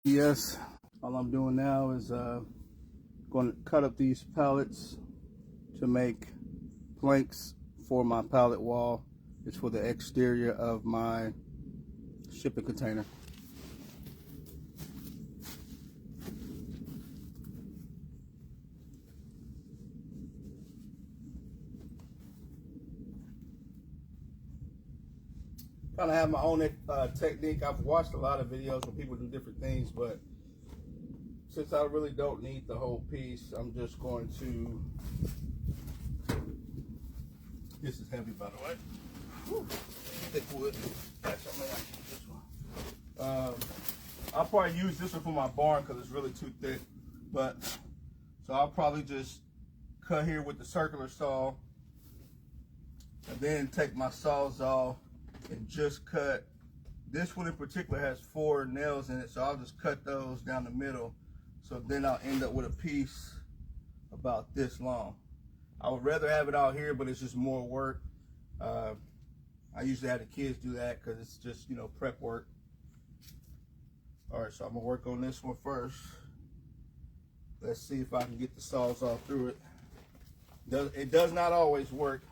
Yes, all I'm doing now is going to cut up these pallets to make planks for my pallet wall. It's for the exterior of my shipping container. Kind of have my own technique. I've watched a lot of videos where people do different things, but since I really don't need the whole piece, I'm just going to, this is heavy by the way. Whew. Thick wood. Actually, I may have to use this one. I'll probably use this one for my barn because it's really too thick. But so I'll probably just cut here with the circular saw, and then take my sawzall and just cut. This one in particular has 4 nails in it, so I'll just cut those down the middle. So then I'll end up with a piece about this long. I would rather have it out here, but it's just more work. I usually have the kids do that because it's just, you know, prep work. All right, so I'm gonna work on this one first. Let's see if I can get the sawzall through it. It does not always work.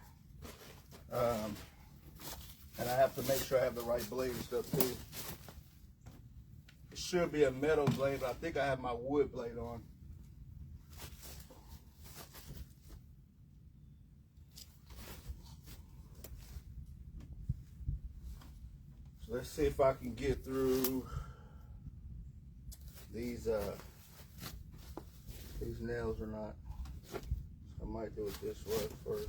And I have to make sure I have the right blade and stuff too. It should be a metal blade, but I think I have my wood blade on. So let's see if I can get through these nails or not. So I might do it this way first.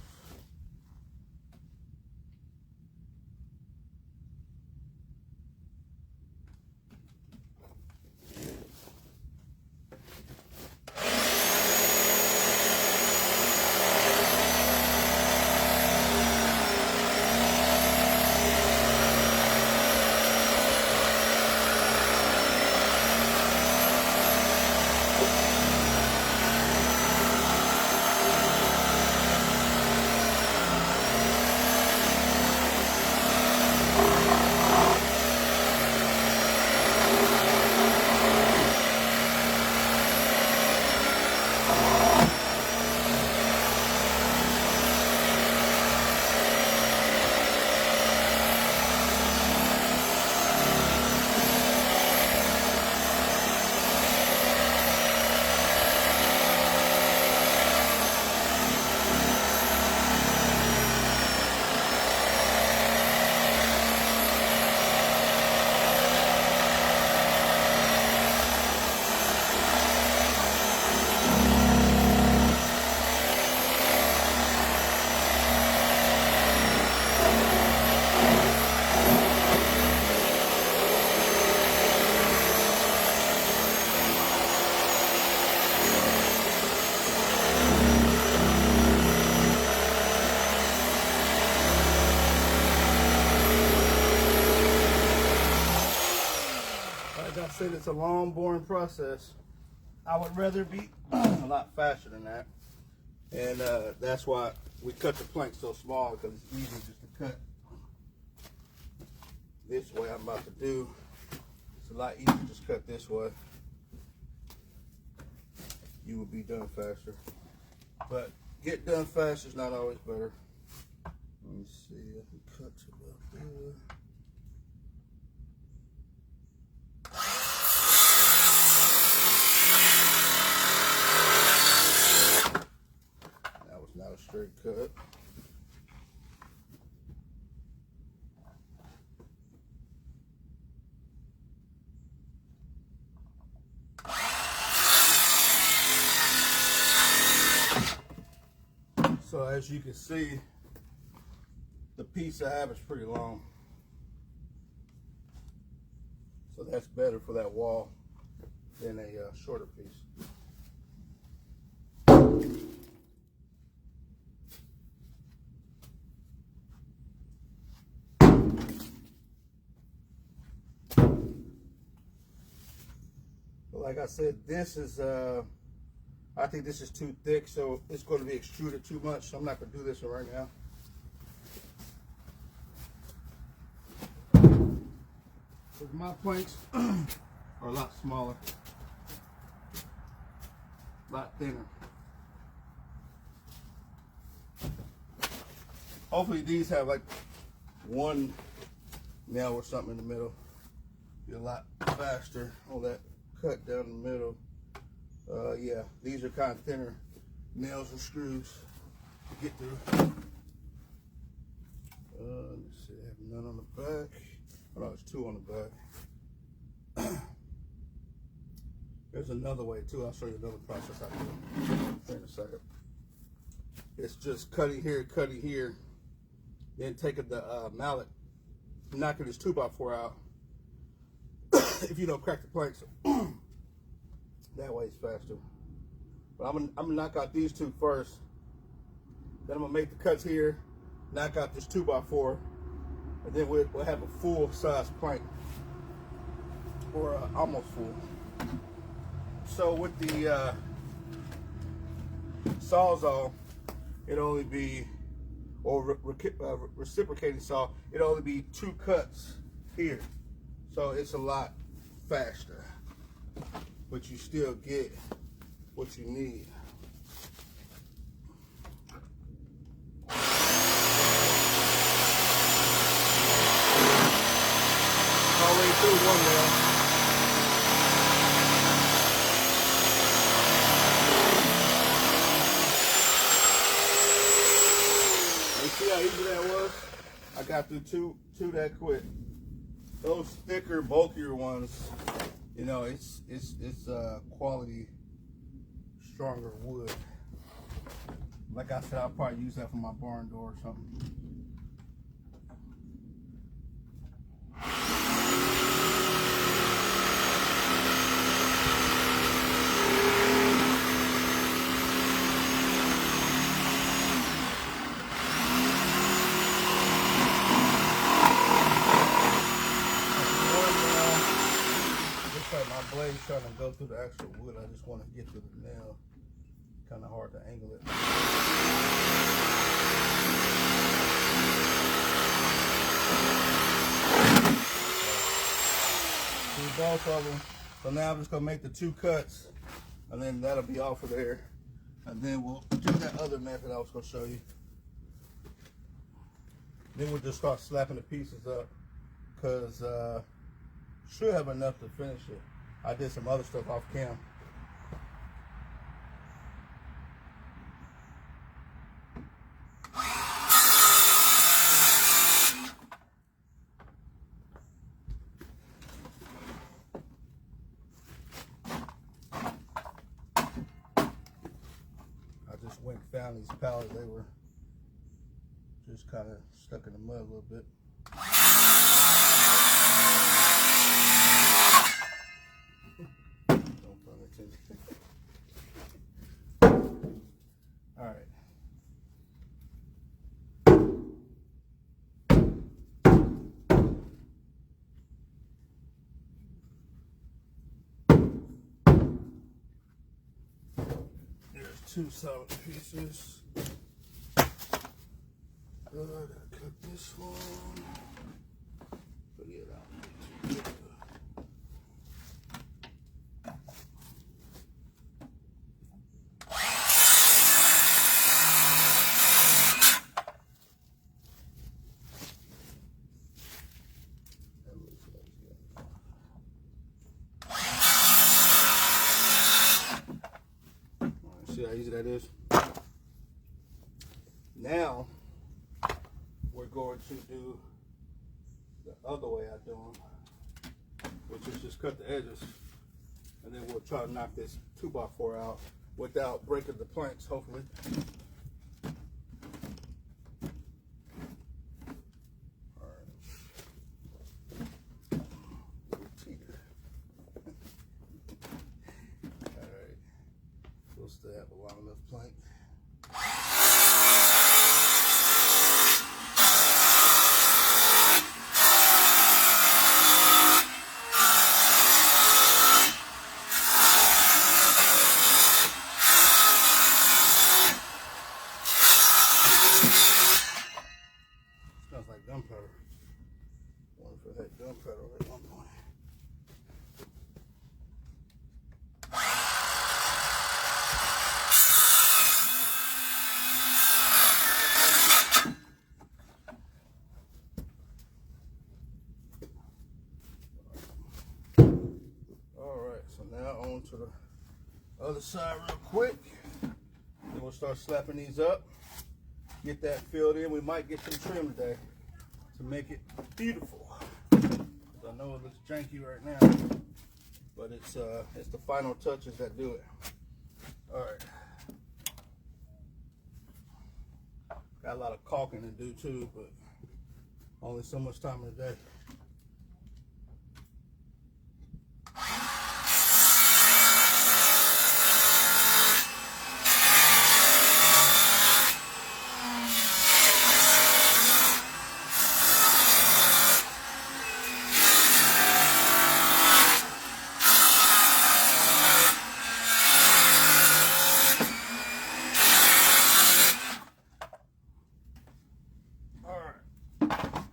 Like I said, it's a long, boring process. I would rather be a lot faster than that. And that's why we cut the plank so small, because it's easy just to cut this way I'm about to do. It's a lot easier to just cut this way. You will be done faster. But get done faster is not always better. Let me see, I can cut to about there. That was not a straight cut. So as you can see, the piece I have is pretty long. So that's better for that wall than a shorter piece. But like I said, this is I think this is too thick, so it's going to be extruded too much, so I'm not going to do this one right now. With my planks, are a lot smaller, a lot thinner. Hopefully these have like one nail or something in the middle. Be a lot faster on that cut down the middle. Yeah, these are kind of thinner nails and screws to get through. Let's see, I have none on the back. Oh no, there's two on the back. There's another way too. I'll show you another process I do in a second. It's just cutting here, then taking the mallet, knocking this 2x4 out. If you don't crack the planks, that way it's faster. But I'm gonna knock out these two first. Then I'm gonna make the cuts here, knock out this 2x4, and then we'll have a full size plank, or almost full. So with the Sawzall, it'll only be, or reciprocating saw, it'll only be 2 cuts here. So it's a lot faster, but you still get what you need. All the way through one nail. You see how easy that was? I got through two that quick. Those thicker, bulkier ones, you know, it's quality, stronger wood. Like I said, I'll probably use that for my barn door or something. My blade's trying to go through the actual wood. I just want to get to the nail. Kind of hard to angle it. See both of them. So now I'm just gonna make the 2 cuts, and then that'll be off of there. And then we'll do that other method I was gonna show you. Then we'll just start slapping the pieces up, because should have enough to finish it. I did some other stuff off cam. I just went and found these pallets. They were just kind of stuck in the mud a little bit. All right. There's 2 solid pieces. I gotta cut this one. Forget it out. See how easy that is? Now we're going to do the other way I do them, which is just cut the edges, and then we'll try to knock this 2x4 out without breaking the planks, hopefully. Still have a long enough plank. Smells like gunpowder. I wonder if it had gunpowder at one point. Other side real quick. Then we'll start slapping these up. Get that filled in. We might get some trim today to make it beautiful. I know it looks janky right now, but it's the final touches that do it. All right. Got a lot of caulking to do too, but only so much time in the day.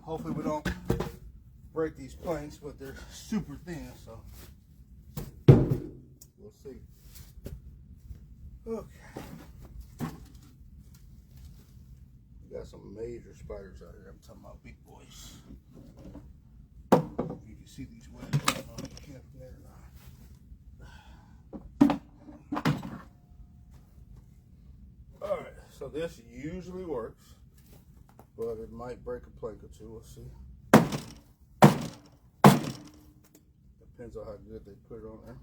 Hopefully we don't break these planks, but they're super thin, so we'll see. Okay. We got some major spiders out here. I'm talking about big boys. If you can see these webs, I don't know if you can from there or not. Alright, so this usually works, but it might break a plank or two. We'll see. Depends on how good they put it on there.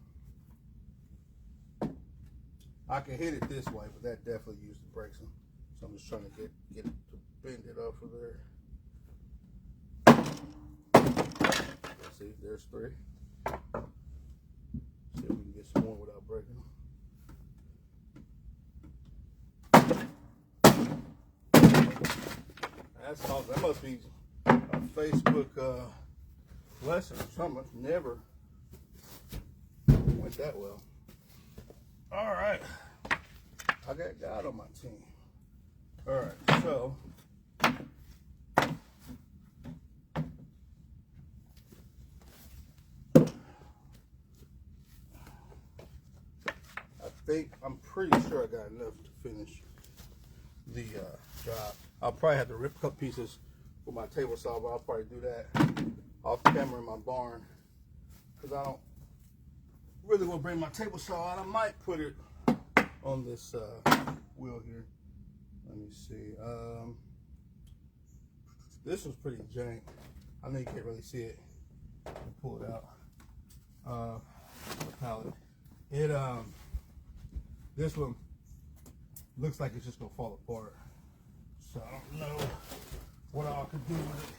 I can hit it this way, but that definitely usually breaks them. So I'm just trying to get it to bend it off of there. Let's see, there's 3. See if we can get some more without breaking them. That's awesome. That must be a Facebook lesson or something. It's never went that well. All right, I got God on my team. All right, so I'm pretty sure I got enough to finish the job. I'll probably have to rip a couple pieces with my table saw, but I'll probably do that off camera in my barn because I don't really want to bring my table saw out. I might put it on this wheel here. Let me see. This was pretty jank. I know you can't really see it. Pull it out. The pallet. This one looks like it's just gonna fall apart. So I don't know what I could do with it.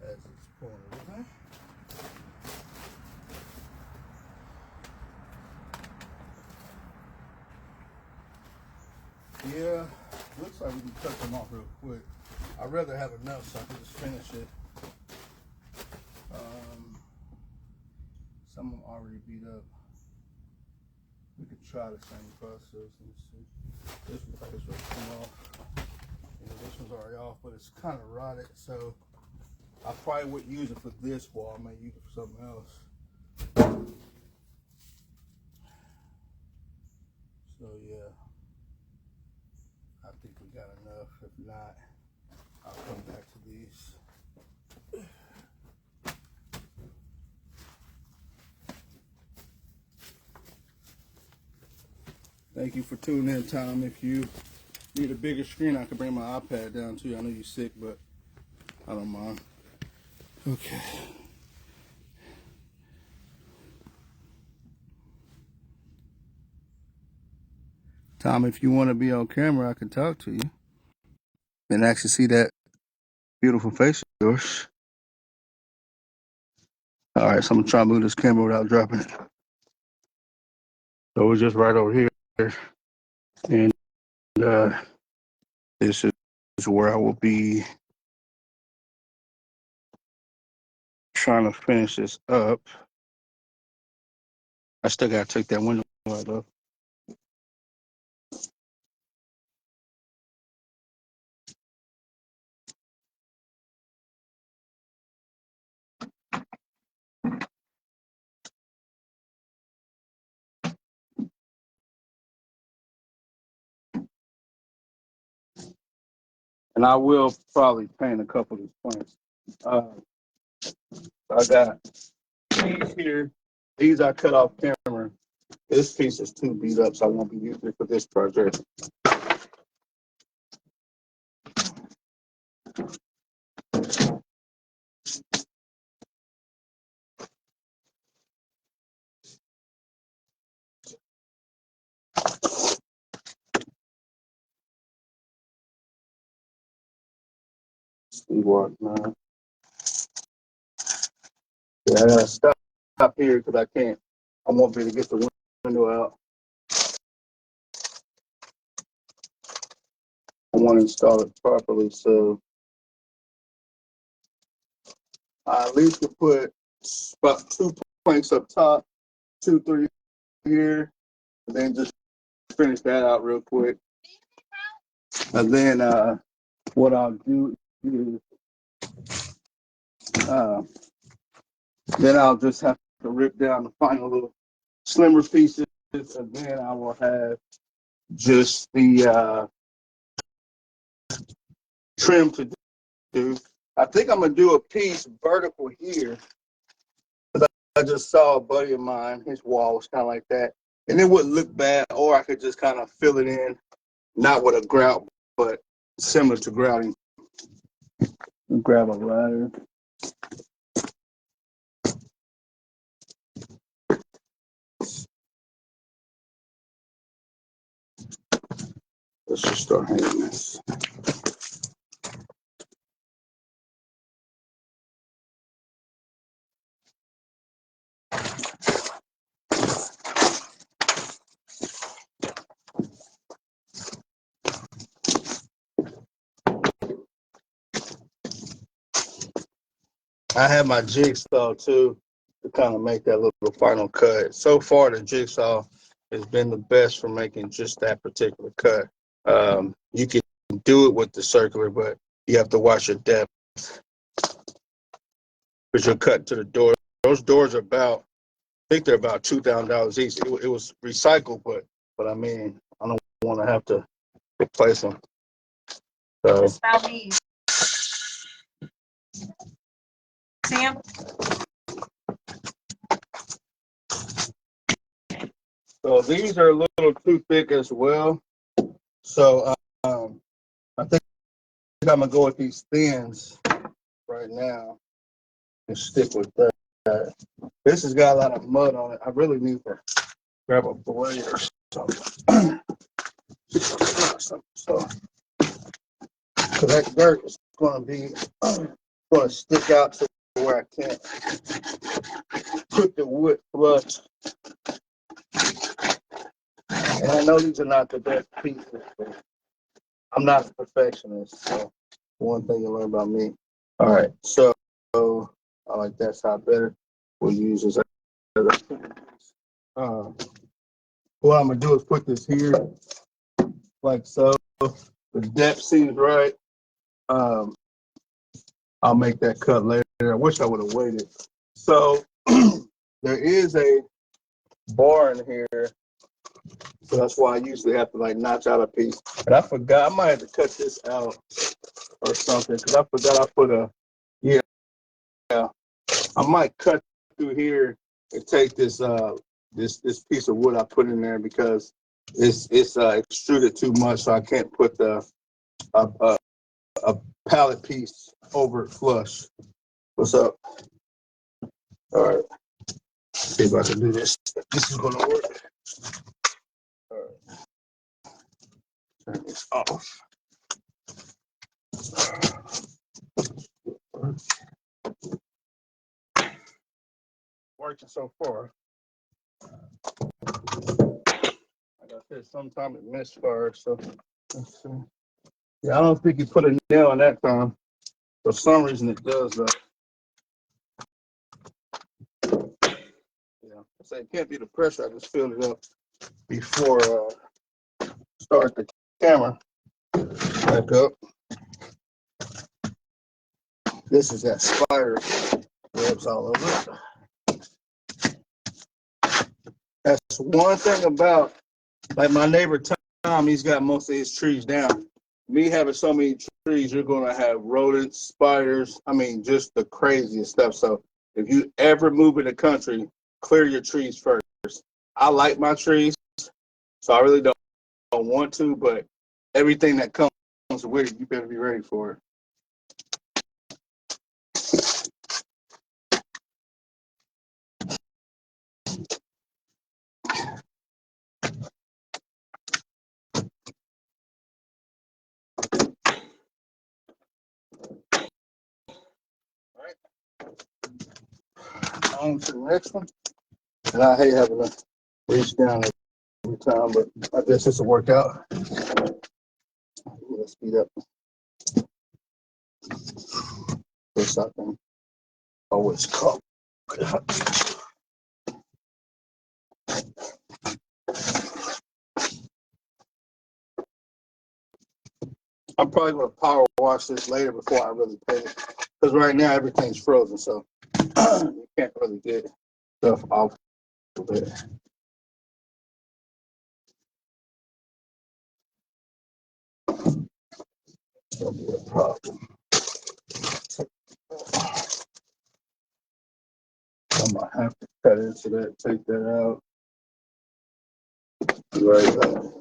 As it's pulling everything. Yeah, looks like we can cut them off real quick. I'd rather have enough so I can just finish it. Some of them already beat up. We could try the same process. Let me see. This looks like it's ready to come off. And this one's already off, but it's kind of rotted, so I probably wouldn't use it for this wall. I might use it for something else. So yeah, I think we got enough. If not, I'll come back to these. Thank you for tuning in, Tom. If you need a bigger screen, I can bring my iPad down too. I know you're sick, but I don't mind. Okay. Tom, if you want to be on camera, I can talk to you and actually see that beautiful face of yours. All right, so I'm gonna try to move this camera without dropping it. So we're just right over here, and this is where I will be trying to finish this up. I still gotta take that window out though. And I will probably paint a couple of these points. I got these here. These I cut off camera. This piece is too beat up, so I won't be using it for this project. Man. Yeah, I gotta stop here because I can't. I won't be able to get the window out. I want to install it properly, so I at least could put about 2 planks up top, 2, 3 here, and then just finish that out real quick. And then what I'll do is then I'll just have to rip down the final little slimmer pieces, and then I will have just the trim to do. I think I'm gonna do a piece vertical here. I just saw a buddy of mine, his wall was kind of like that, and it wouldn't look bad, or I could just kind of fill it in, not with a grout, but similar to grouting. Grab a ladder. Let's just start hanging this. I have my jigsaw too to kind of make that little final cut. So far, the jigsaw has been the best for making just that particular cut. You can do it with the circular, but you have to watch your depth because you're cutting to the door. Those doors are about, I think they're about $2,000 each. It was recycled, but I mean, I don't want to have to replace them. So. It's about me. Sam? So these are a little too thick as well. So I think I'm gonna go with these thins right now and stick with that. This has got a lot of mud on it. I really need to grab a blade or something. So that dirt is gonna be gonna stick out to where I can't put the wood flush. And I know these are not the best pieces, but I'm not a perfectionist. So one thing you learn about me. All right, so I like that side better. We'll use this. What I'm gonna do is put this here, like so. The depth seems right. I'll make that cut later. I wish I would have waited. So there is a bar in here, so that's why I usually have to like notch out a piece. But I forgot. I might have to cut this out or something because I forgot I put a. Yeah, I might cut through here and take this this piece of wood I put in there because it's extruded too much, so I can't put the a pallet piece over it flush. What's up? All right. See if I can do this. This is gonna work. All right. Turn this off. Working so far. Like I said, sometimes it misfires. So let's see. Yeah, I don't think you put a nail in that time. For some reason, it does though. Yeah, I say it can't be the pressure. I just filled it up before start the camera. Back up. This is that spider webs all over it. That's one thing about, like my neighbor Tom, he's got most of his trees down. me having so many trees, you're going to have rodents, spiders. I mean, just the craziest stuff. So if you ever move in the country, clear your trees first. I like my trees, so I really don't want to, but everything that comes with it, you better be ready for it. All right. On to the next one. And I hate having to reach down every time, but I guess it's a workout. Let's speed up. This I can always call. I'm probably going to power wash this later before I really paint it. Because right now everything's frozen, so you can't really get stuff off of it. That'll be a problem. I might have to cut into that, take that out. Right.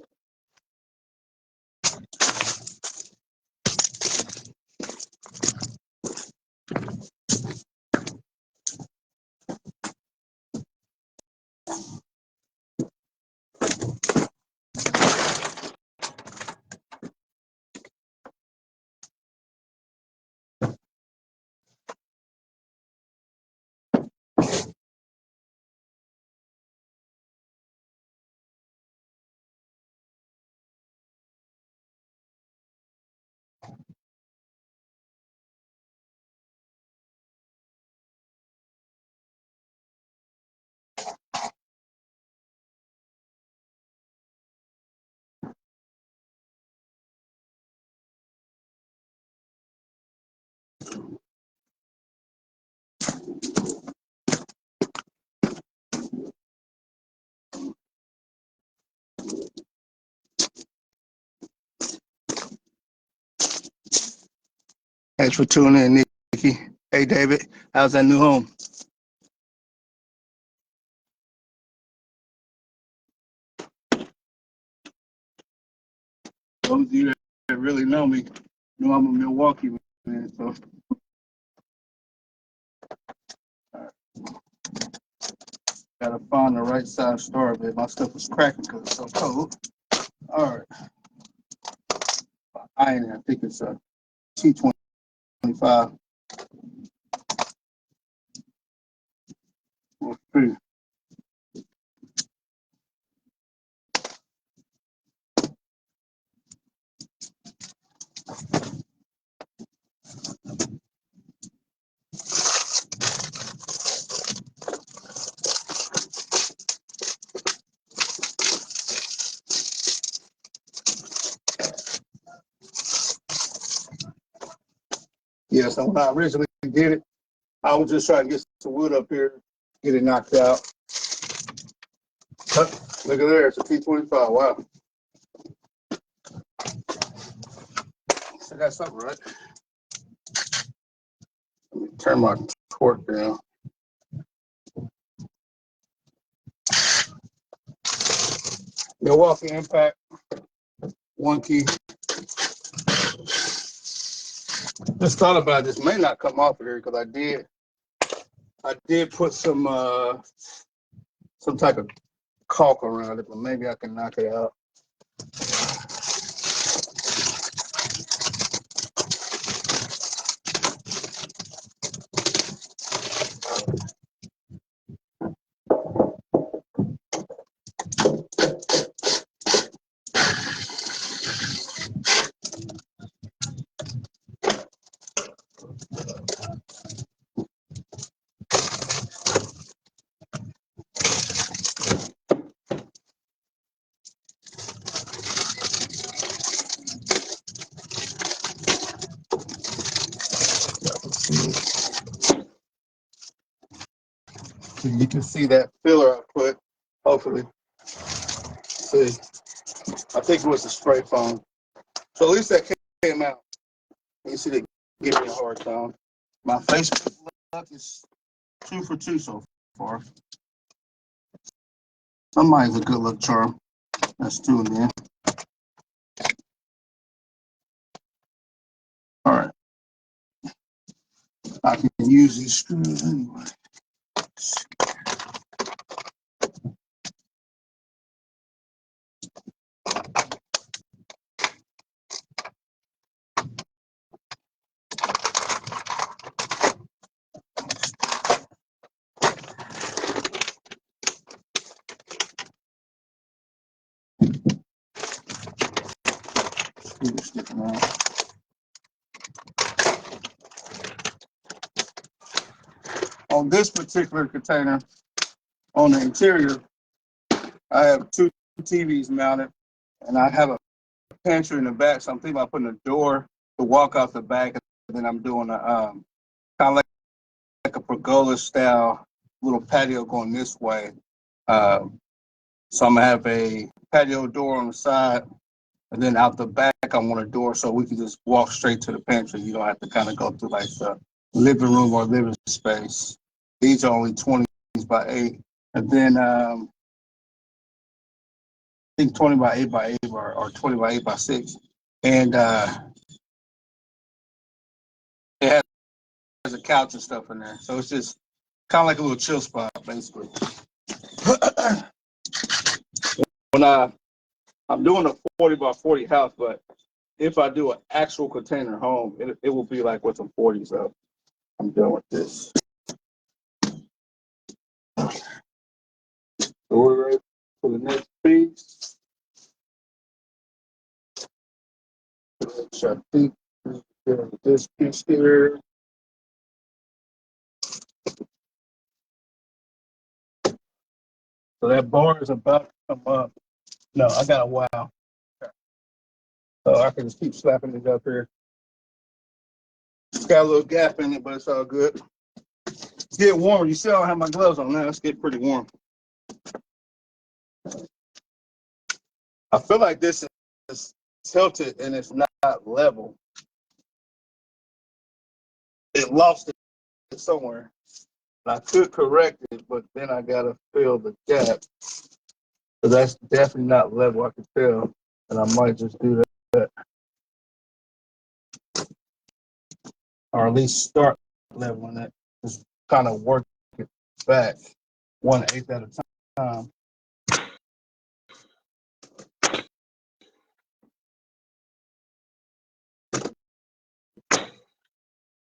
Thanks for tuning in, Nikki. Hey, David, how's that new home? Those of you that really know me know I'm a Milwaukee man, so. Gotta find the right size star bit. My stuff was cracking because it's so cold. All right. I think it's a T25. We'll see. Yeah, so when I originally did it, I was just trying to get some wood up here, get it knocked out. Look at there, it's a T25. Wow. I got something right. Let me turn my torque down. Milwaukee Impact, one key. Just thought about this. May not come off of here because I did put some type of caulk around it, but maybe I can knock it out. So you can see that filler I put, hopefully. See, I think it was the spray foam. So at least that came out. You see they give me a hard time. My Facebook luck is 2 for 2 so far. Somebody's a good luck charm. That's 2 in there. All right. I can use these screws anyway. Screws sticking out. On this particular container, on the interior, I have 2 TVs mounted, and I have a pantry in the back. So I'm thinking about putting a door to walk out the back, and then I'm doing a kind of like a pergola style little patio going this way. So I'm gonna have a patio door on the side, and then out the back I want a door so we can just walk straight to the pantry. You don't have to kind of go through like the living room or living space. These are only 20s by 8, and then I think 20 by 8 by 8 or 20 by 8 by 6, and it has a couch and stuff in there. So it's just kind of like a little chill spot, basically. When I'm doing a 40 by 40 house, but if I do an actual container home, it will be like with some 40s up. I'm done with this. So we're ready for the next piece. Which I think this piece here. So that bar is about to come up. No, I got a wow. So I can just keep slapping it up here. It's got a little gap in it, but it's all good. It's getting warmer. You see I don't have my gloves on now. It's getting pretty warm. I feel like this is tilted and it's not level. It lost it somewhere. I could correct it, but then I gotta fill the gap. So that's definitely not level. I can tell, and I might just do that, or at least start leveling it. Just kind of work it back 1/8 at a time.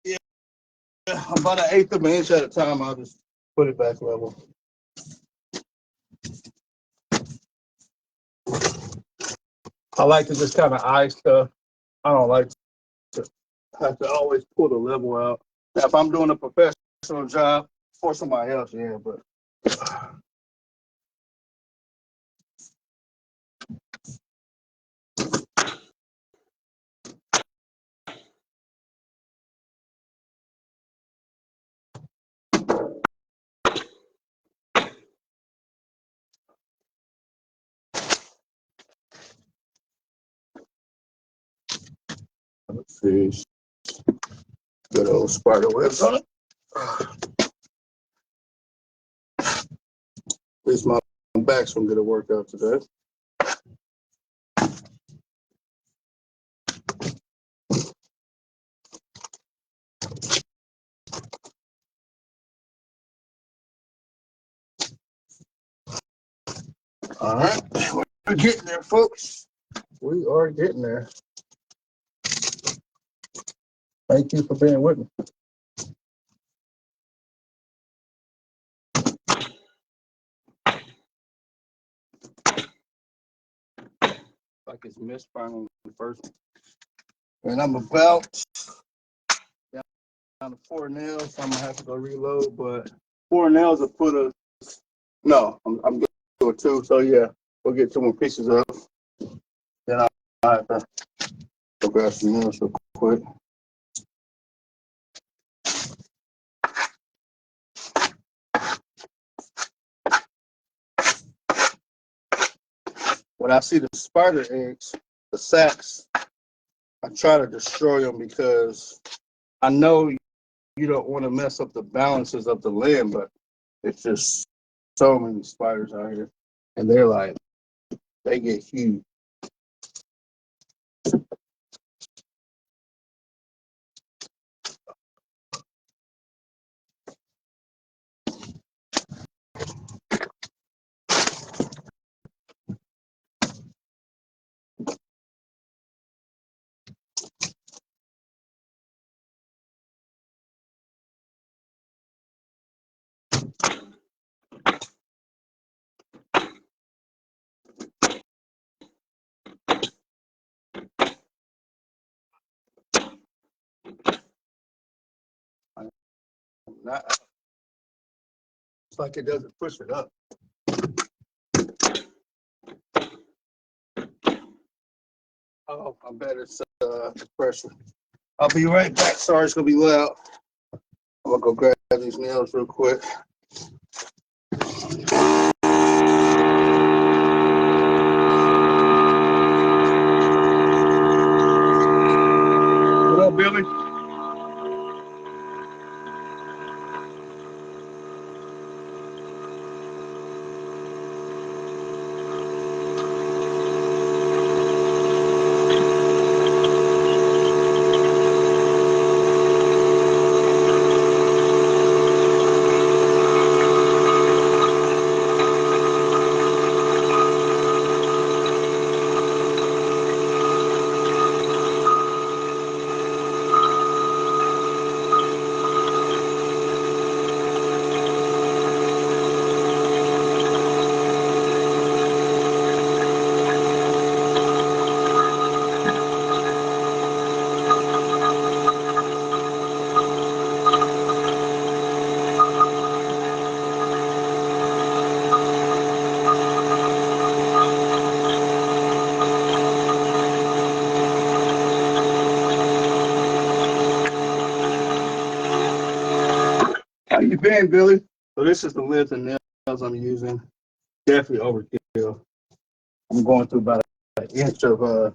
Yeah, about 1/8 of an inch at a time. I'll just put it back level. I like to just kind of eye stuff. I don't like to have to always pull the level out. Now, if I'm doing a professional job for somebody else, yeah, but let's see. Good old spider webs on it. At least my back's gonna get a workout today. All right, we're getting there, folks. We are getting there. Thank you for being with me. Like it's misfiring on the first one. And I'm about down to 4 nails, so I'm gonna have to go reload. But 4 nails will put us. No, I'm doing 2. So yeah, we'll get 2 more pieces up. Then I'll have to go grab some nails real quick. When I see the spider eggs, the sacs, I try to destroy them because I know you don't want to mess up the balances of the land, but it's just so many spiders out here, and they get huge. Not, it's like it doesn't push it up. Oh, I bet it's pressure. I'll be right back. Sorry, it's gonna be loud. I'm gonna go grab these nails real quick. What up, Billy? How you been, Billy? So this is the lids and nails I'm using. Definitely overkill. I'm going through about an inch of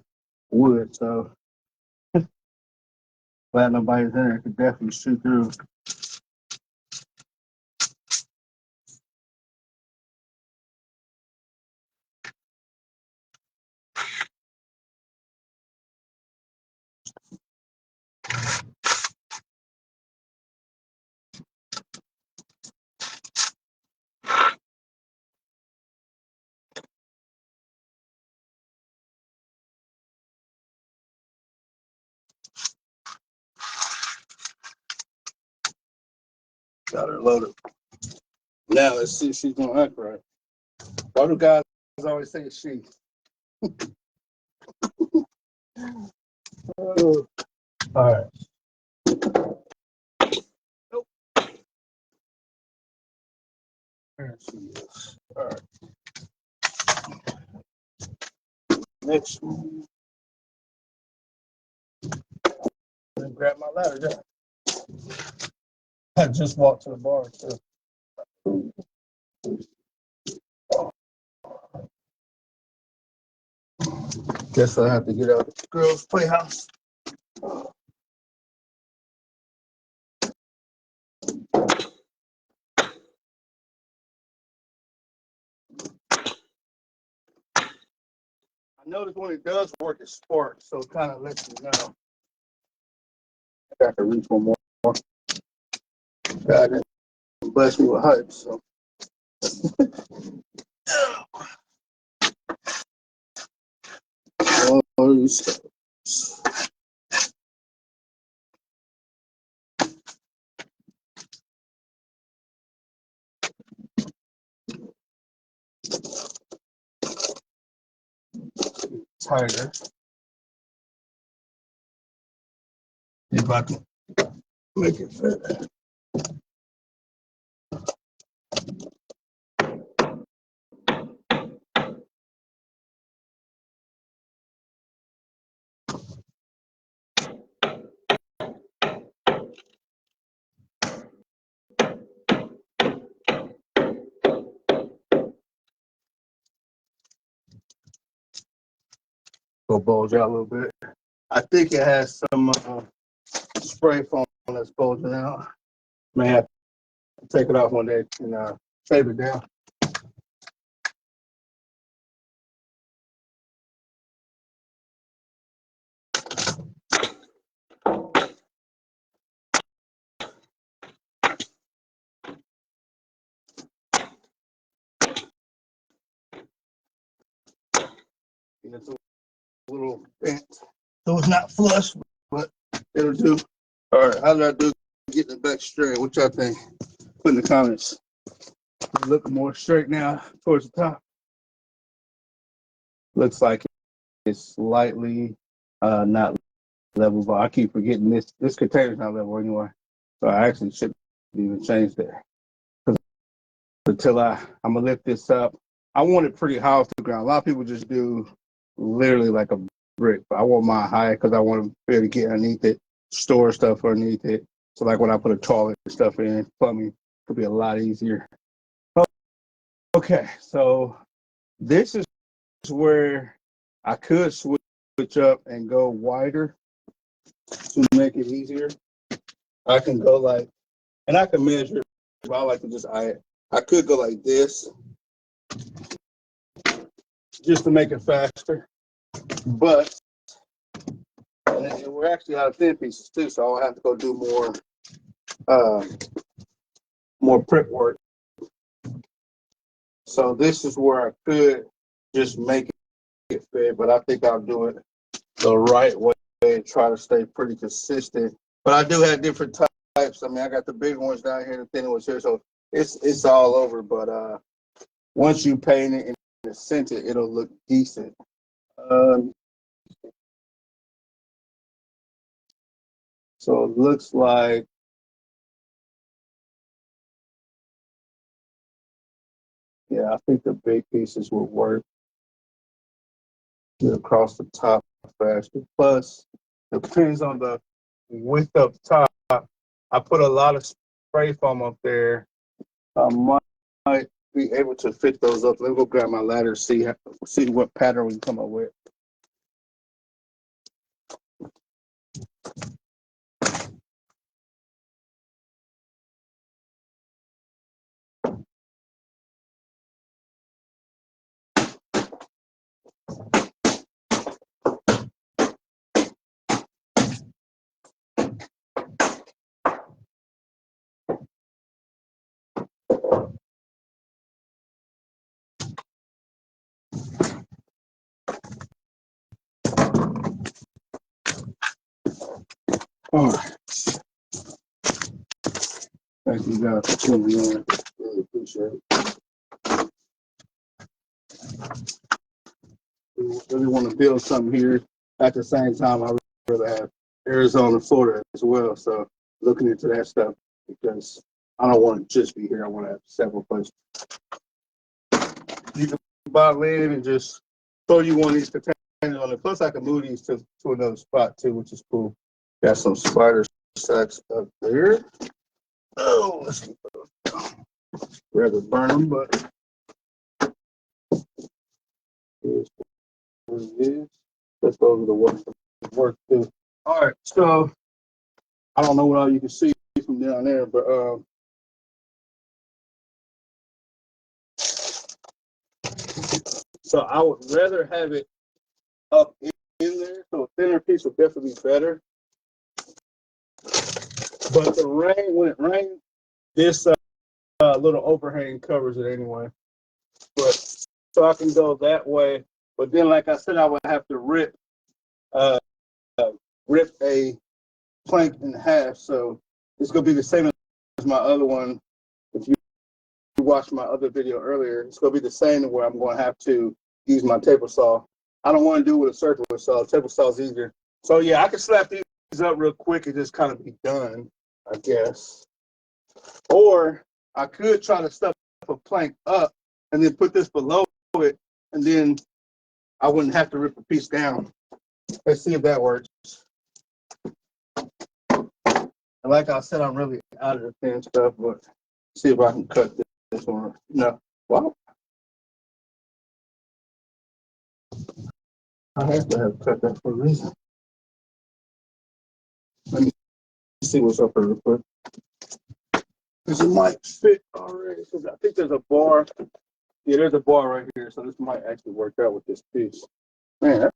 wood, so glad nobody's in there. Could definitely shoot through. Got her loaded. Now let's see if she's gonna act right. Why do guys always say she? All right. Nope. There she is. All right. Next one. Grab my ladder. Yeah. I just walked to the bar too. Guess I have to get out of the girls' playhouse. I noticed when it does work, it sparks, so it kind of lets you know. I got to reach one more. God didn't bless me with hype, so. Tighter. If I can make it fit. Go bulge out a little bit. I think it has some spray foam that's bulging out. May have to take it off one day and shave it down. And it's a little bent, so it's not flush, but it'll do. All right, how did I do getting it back straight? What y'all think? Put in the comments. Look more straight now towards the top. Looks like it's slightly not level, but I keep forgetting this container's not level anyway. So I actually shouldn't even change that. Until I'm gonna lift this up. I want it pretty high off the ground. A lot of people just do literally like a brick, but I want mine high because I want to be able to get underneath it, store stuff underneath it. So like when I put a toilet and stuff in, plumbing could be a lot easier. Okay, so this is where I could switch up and go wider to make it easier. I can go like, and I can measure it, but I like to just eye it. I could go like this just to make it faster, but and we're actually out of thin pieces too, so I'll have to go do more prep work. So this is where I could just make it fit, but I think I'll do it the right way and try to stay pretty consistent. But I do have different types. I mean, I got the big ones down here, the thin ones here, so it's all over. But once you paint it and cement it, it'll look decent. So it looks like I think the big pieces will work. Get across the top faster. Plus, it depends on the width up top. I put a lot of spray foam up there. I might be able to fit those up. Let me go grab my ladder, see what pattern we can come up with. All right. Thank you guys for tuning in. Really appreciate it. We really want to build something here. At the same time, I really have Arizona, Florida as well. So looking into that stuff because I don't want to just be here. I want to have several places. You can buy land and just throw you one of these containers on it. Plus, I can move these to another spot too, which is cool. Got some spider sacks up there. Oh, let's keep those. Rather burn them, but here's what it is. Let's go over the work too. All right, so I don't know what all you can see from down there, but so I would rather have it up in there. So a thinner piece would definitely be better. But the rain, when it rains, this little overhang covers it anyway. But so I can go that way. But then, like I said, I would have to rip a plank in half. So it's gonna be the same as my other one. If you watched my other video earlier, it's gonna be the same where I'm gonna have to use my table saw. I don't want to do it with a circular saw. Table saw is easier. So yeah, I can slap these up real quick and just kind of be done, I guess. Or I could try to stuff a plank up and then put this below it, and then I wouldn't have to rip a piece down. Let's see if that works. And like I said, I'm really out of the thin stuff, but see if I can cut this one. No. Well, I have to have cut that for a reason. Let me see what's up here real quick. Because it might fit already. Because I think there's a bar. Yeah, there's a bar right here. So this might actually work out with this piece. Man,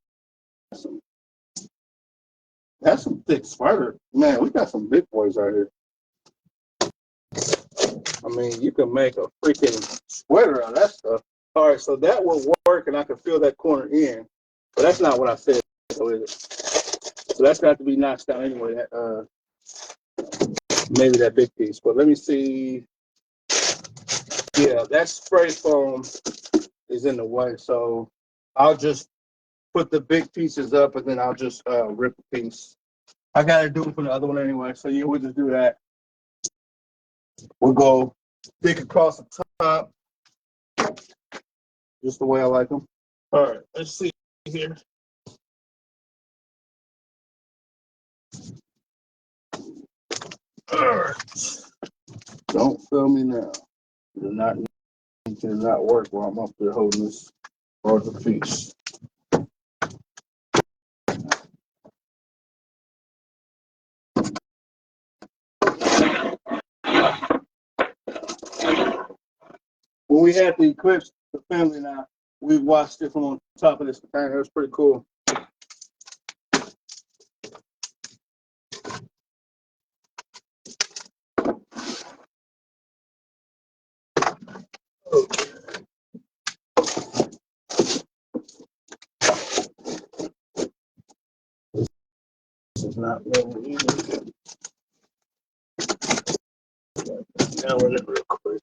that's some thick spider. Man, we got some big boys out here. I mean, you can make a freaking sweater out of that stuff. All right, so that will work, and I can fill that corner in. But that's not what I said, so is it? So that's got to be notched down anyway. That maybe that big piece. But let me see. Yeah, that spray foam is in the way, so I'll just put the big pieces up, and then I'll just rip a piece. I gotta do it for the other one anyway, so yeah, we'll just do that. We'll go thick across the top, just the way I like them. All right, let's see here. All right. Don't film me now. It does not work while I'm up there holding this larger piece. When we had the eclipse, the family and I, we watched it from on top of this container. It was pretty cool. This is not really easy. Now with it real quick.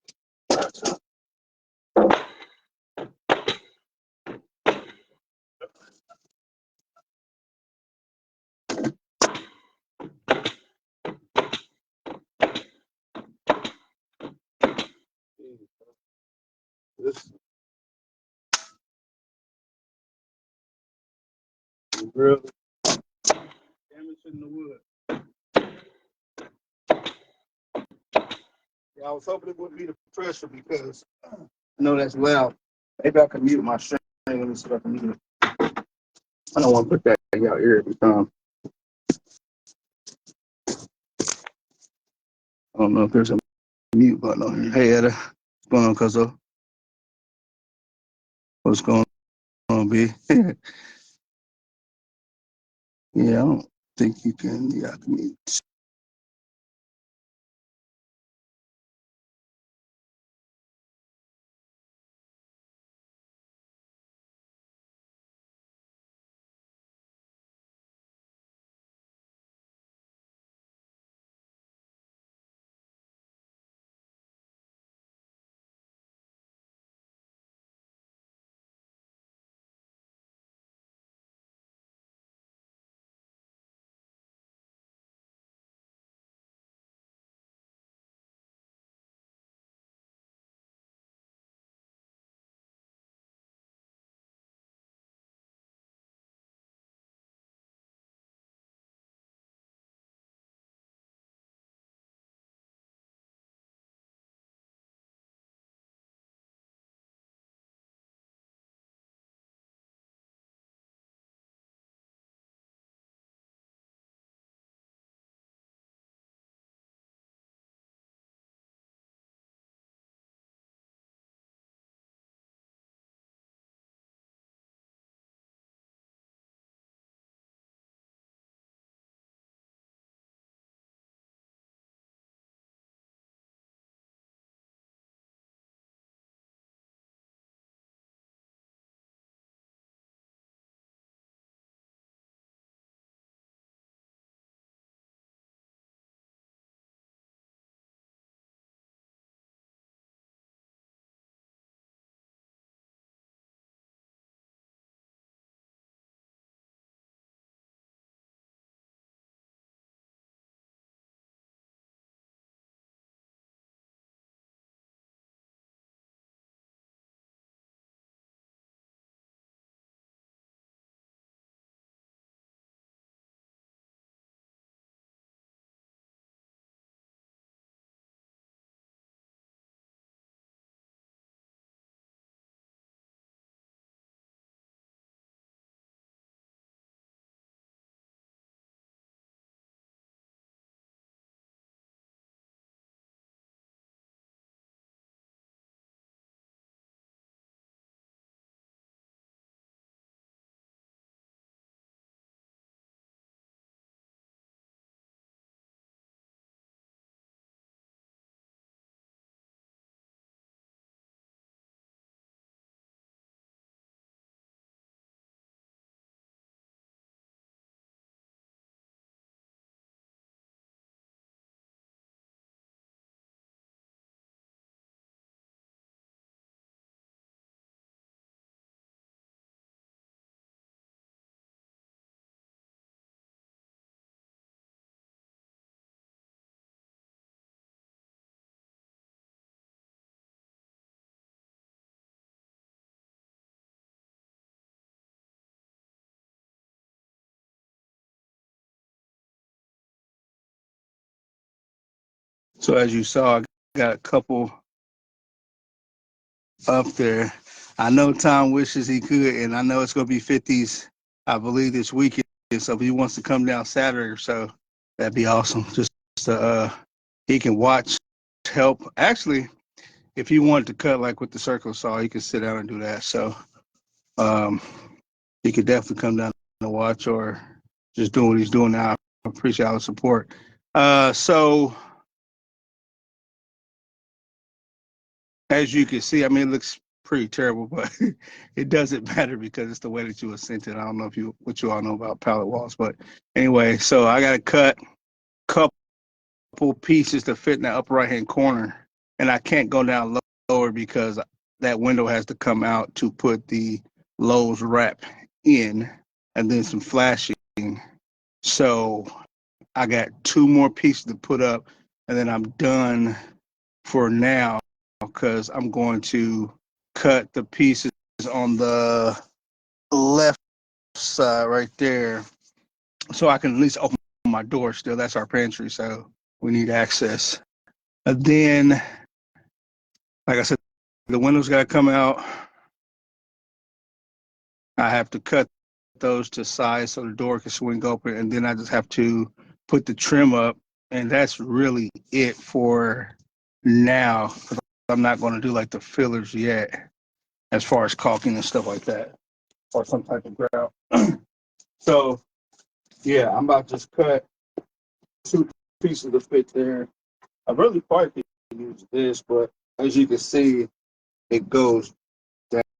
This is really damaging the wood. Yeah, I was hoping it wouldn't be the pressure because I know that's loud. Maybe I can mute my string. Let me see if I can mute it. I don't want to put that in your ear every time. I don't know if there's a mute button on here. Hey, Etta. What's going on, Cuzzo? What's going on, B? Yeah, I don't think you can. Yeah, I can mute. So as you saw, I got a couple up there. I know Tom wishes he could, and I know it's going to be 50s, I believe, this weekend. So if he wants to come down Saturday or so, that'd be awesome. Just he can watch, help. Actually, if he wanted to cut like with the circle saw, he could sit down and do that. So he could definitely come down and watch, or just doing what he's doing now. I appreciate all the support. So as you can see, I mean, it looks pretty terrible, but it doesn't matter because it's the way that you sent it. I don't know what you all know about pallet walls, but anyway, so I got to cut a couple pieces to fit in the upper right-hand corner, and I can't go down lower because that window has to come out to put the Lowe's wrap in, and then some flashing. So I got 2 more pieces to put up, and then I'm done for now because I'm going to cut the pieces on the left side right there so I can at least open my door still. That's our pantry, so we need access. And then, like I said, the windows got to come out. I have to cut those to size so the door can swing open, and then I just have to put the trim up, and that's really it for now. I'm not going to do like the fillers yet as far as caulking and stuff like that, or some type of grout. So yeah, I'm about to just cut 2 pieces to fit there. I really probably could use this, but as you can see, it goes